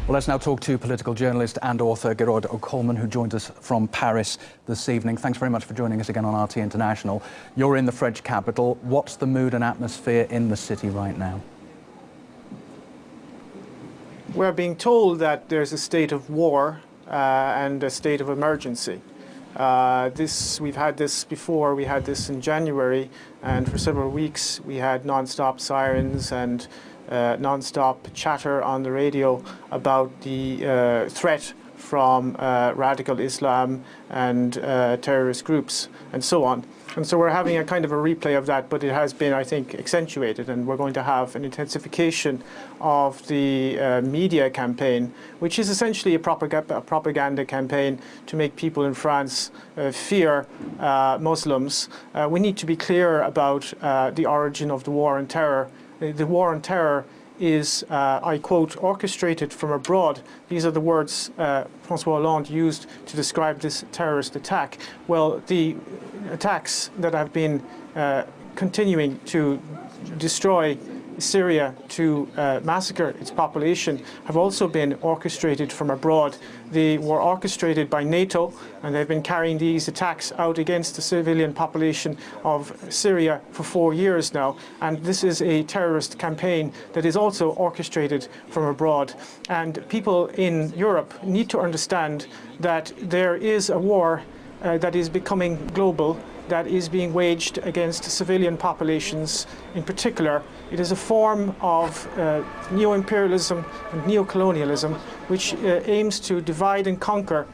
Well, let's now talk to political journalist and author Gerard O'Coleman, who joins us from Paris this evening. Thanks very much for joining us again on RT International. You're in the French capital. What's the mood and atmosphere in the city right now? We're being told that there's a state of war and a state of emergency. We've had this before. We had this in January, and for several weeks we had non-stop sirens and non-stop chatter on the radio about the threat from radical Islam and terrorist groups and so on. And so we're having a kind of a replay of that, but it has been, I think, accentuated, and we're going to have an intensification of the media campaign, which is essentially a propaganda campaign to make people in France fear Muslims. We need to be clear about the origin of the war on terror. The war on terror is, I quote, orchestrated from abroad. These are the words François Hollande used to describe this terrorist attack. Well, the attacks that have been continuing to destroy Syria, to massacre its population, have also been orchestrated from abroad. They were orchestrated by NATO, and they've been carrying these attacks out against the civilian population of Syria for 4 years now. And this is a terrorist campaign that is also orchestrated from abroad. And people in Europe need to understand that there is a war that is becoming global, that is being waged against civilian populations in particular. It is a form of neo-imperialism and neo-colonialism which aims to divide and conquer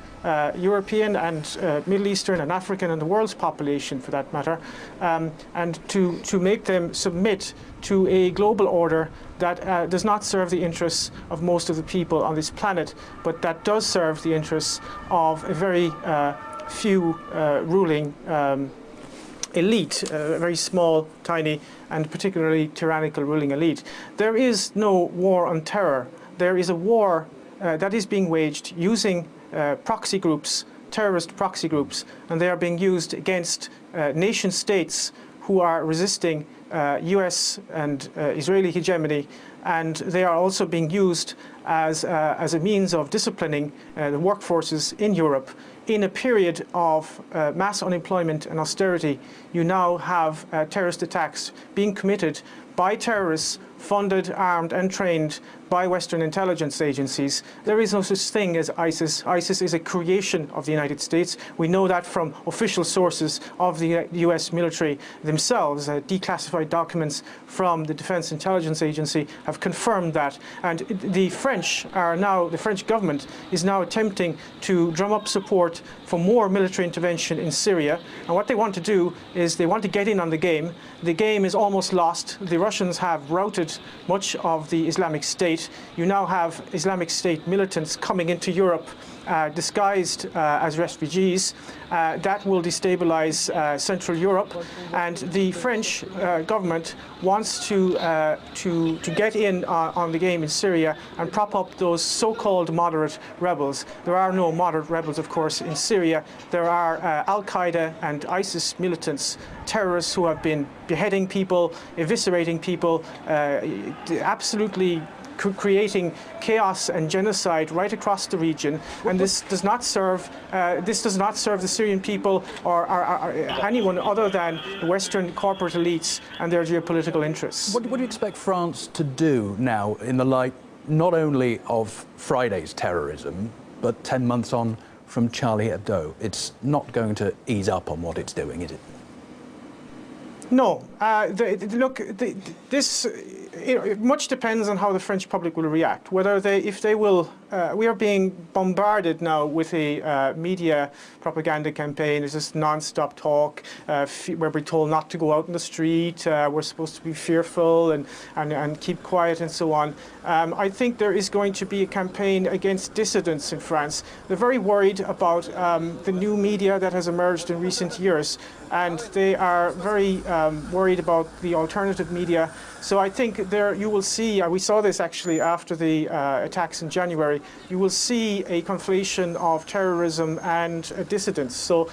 European and Middle Eastern and African and the world's population, for that matter, and to make them submit to a global order that does not serve the interests of most of the people on this planet, but that does serve the interests of a very few ruling elite, a very small, tiny, and particularly tyrannical ruling elite. There is no war on terror. There is a war that is being waged using proxy groups, terrorist proxy groups, and they are being used against nation states who are resisting US and Israeli hegemony, and they are also being used as a means of disciplining the workforces in Europe. In a period of mass unemployment and austerity, you now have terrorist attacks being committed by terrorists funded, armed and trained by Western intelligence agencies. There is no such thing as ISIS. ISIS is a creation of the United States. We know that from official sources of the US military themselves. Declassified documents from the Defense Intelligence Agency have confirmed that. And the French government is now attempting to drum up support for more military intervention in Syria. And what they want to do is they want to get in on the game. The game is almost lost. The Russians have routed much of the Islamic State. You now have Islamic State militants coming into Europe disguised as refugees. That will destabilize Central Europe, and the French government wants to get in on the game in Syria and prop up those so-called moderate rebels. There are no moderate rebels, of course, in Syria. There are Al-Qaeda and ISIS militants, terrorists who have been beheading people, eviscerating people, absolutely creating chaos and genocide right across the region, and this does not serve the Syrian people or anyone other than the Western corporate elites and their geopolitical interests. What do you expect France to do now in the light not only of Friday's terrorism, but 10 months on from Charlie Hebdo? It's not going to ease up on what it's doing, is it? No. Much depends on how the French public will react. If they will, we are being bombarded now with a media propaganda campaign. There's this non-stop talk where we're told not to go out in the street. We're supposed to be fearful and keep quiet and so on. I think there is going to be a campaign against dissidents in France. They're very worried about the new media that has emerged in recent years, and they are very worried about the alternative media. So I think there you will see, we saw this actually after the attacks in January, you will see a conflation of terrorism and dissidents. So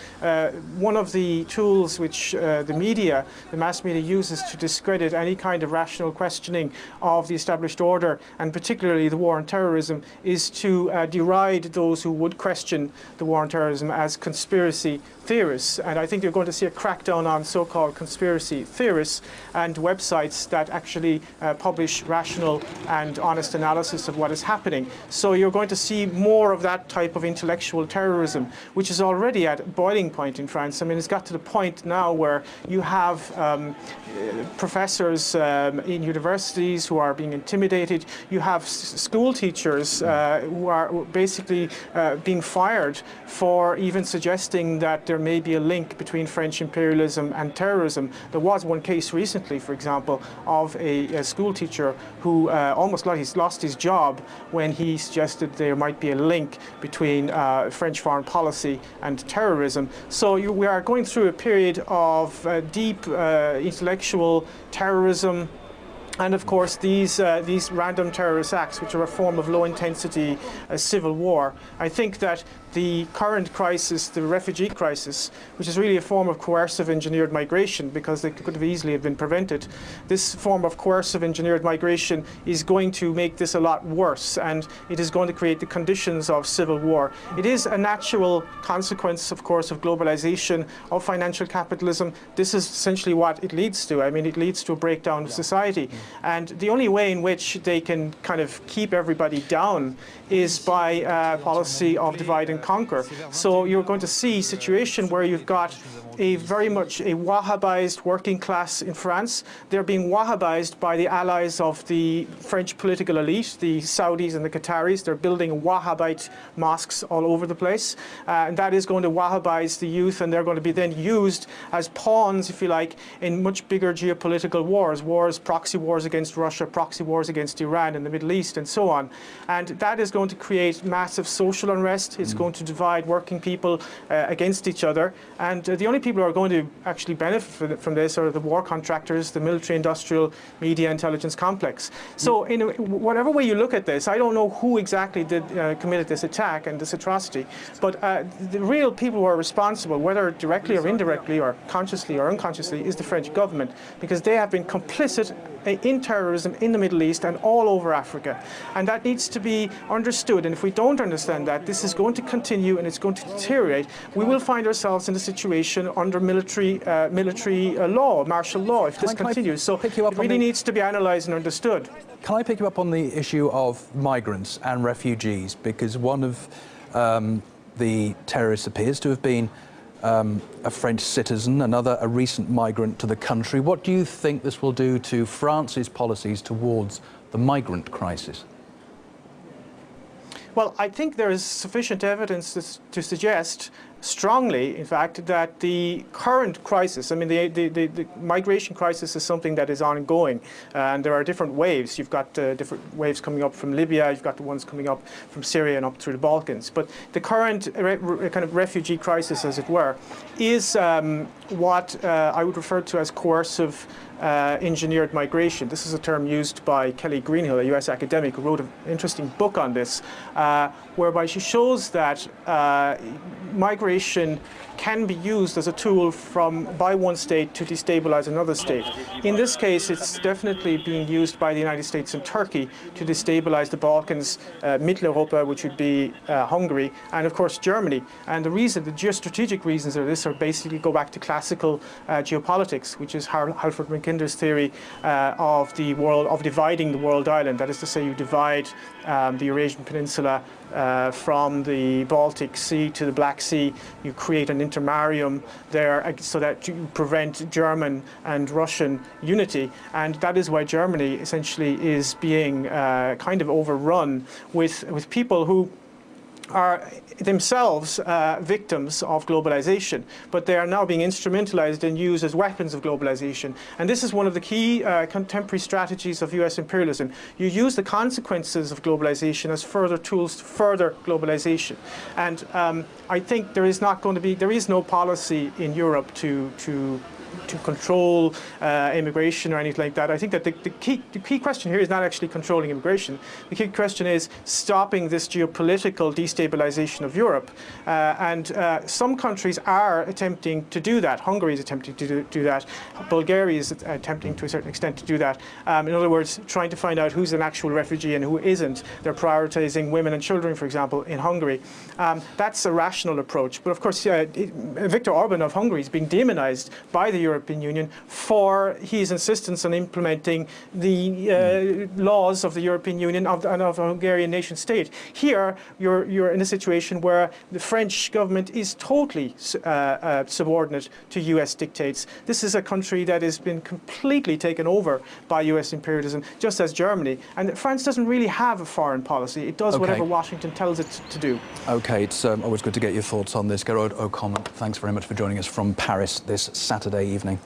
one of the tools which the mass media uses to discredit any kind of rational questioning of the established order, and particularly the war on terrorism, is to deride those who would question the war on terrorism as conspiracy theorists. And I think you're going to see a crackdown on so-called conspiracy theorists and websites that actually publish rational and honest analysis of what is happening. So you're going to see more of that type of intellectual terrorism, which is already at boiling point in France. I mean, it's got to the point now where you have professors in universities who are being intimidated. You have school teachers who are basically being fired for even suggesting that there may be a link between French imperialism and terrorism. There was one case recently, for example, of a school teacher who almost lost his job when he suggested there might be a link between French foreign policy and terrorism. So we are going through a period of deep intellectual terrorism. And of course, these random terrorist acts, which are a form of low-intensity civil war. I think that the current crisis, the refugee crisis, which is really a form of coercive engineered migration, because it could have easily have been prevented, this form of coercive engineered migration is going to make this a lot worse, and it is going to create the conditions of civil war. It is a natural consequence, of course, of globalization, of financial capitalism. This is essentially what it leads to. I mean, it leads to a breakdown of society. And the only way in which they can kind of keep everybody down is by a policy of divide and conquer. So you're going to see a situation where you've got very much a Wahhabized working class in France. They're being Wahhabized by the allies of the French political elite, the Saudis and the Qataris. They're building Wahhabite mosques all over the place. And that is going to Wahhabize the youth, and they're going to be then used as pawns, if you like, in much bigger geopolitical wars, proxy wars against Russia, proxy wars against Iran in the Middle East, and so on. And that is going to create massive social unrest. It's going to divide working people against each other. And the only people who are going to actually benefit from this are the war contractors, the military-industrial media intelligence complex. So in whatever way you look at this, I don't know who exactly committed this attack and this atrocity, but the real people who are responsible, whether directly or indirectly or consciously or unconsciously, is the French government, because they have been complicit in terrorism in the Middle East and all over Africa. And that needs to be understood. And if we don't understand that, this is going to continue and it's going to deteriorate. We will find ourselves in a situation under military law, martial law, if this continues. So it really needs to be analysed and understood. Can I pick you up on the issue of migrants and refugees? Because one of the terrorists appears to have been a French citizen, another a recent migrant to the country. What do you think this will do to France's policies towards the migrant crisis? Well, I think there is sufficient evidence to suggest strongly, in fact, that the current crisis, I mean, the migration crisis is something that is ongoing, and there are different waves. You've got different waves coming up from Libya, you've got the ones coming up from Syria and up through the Balkans. But the current kind of refugee crisis, as it were, is what I would refer to as coercive engineered migration. This is a term used by Kelly Greenhill, a US academic who wrote an interesting book on this, whereby she shows that migration can be used as a tool by one state to destabilize another state. In this case, it's definitely being used by the United States and Turkey to destabilize the Balkans, Mitteleuropa, which would be Hungary, and of course Germany. And the geostrategic reasons of this are basically go back to classical geopolitics, which is Halford Mackinder's theory of dividing the world island. That is to say, you divide the Eurasian Peninsula from the Baltic Sea to the Black Sea. You create an intermarium there so that you prevent German and Russian unity. And that is why Germany essentially is being kind of overrun with people who are themselves victims of globalization, but they are now being instrumentalized and used as weapons of globalization. And this is one of the key contemporary strategies of US imperialism. You use the consequences of globalization as further tools to further globalization. And I think there is no policy in Europe to to control immigration or anything like that. I think that the key question here is not actually controlling immigration. The key question is stopping this geopolitical destabilization of Europe. And some countries are attempting to do that. Hungary is attempting to do that. Bulgaria is attempting to a certain extent to do that. In other words, trying to find out who's an actual refugee and who isn't. They're prioritizing women and children, for example, in Hungary. That's a rational approach. But of course, Viktor Orban of Hungary is being demonized by the European Union for his insistence on implementing the laws of the European Union and of the Hungarian nation state. Here, you're in a situation where the French government is totally subordinate to US dictates. This is a country that has been completely taken over by US imperialism, just as Germany. And France doesn't really have a foreign policy. It does whatever Washington tells it to do. OK, it's always good to get your thoughts on this. Gerard O'Connor, thanks very much for joining us from Paris this Saturday evening.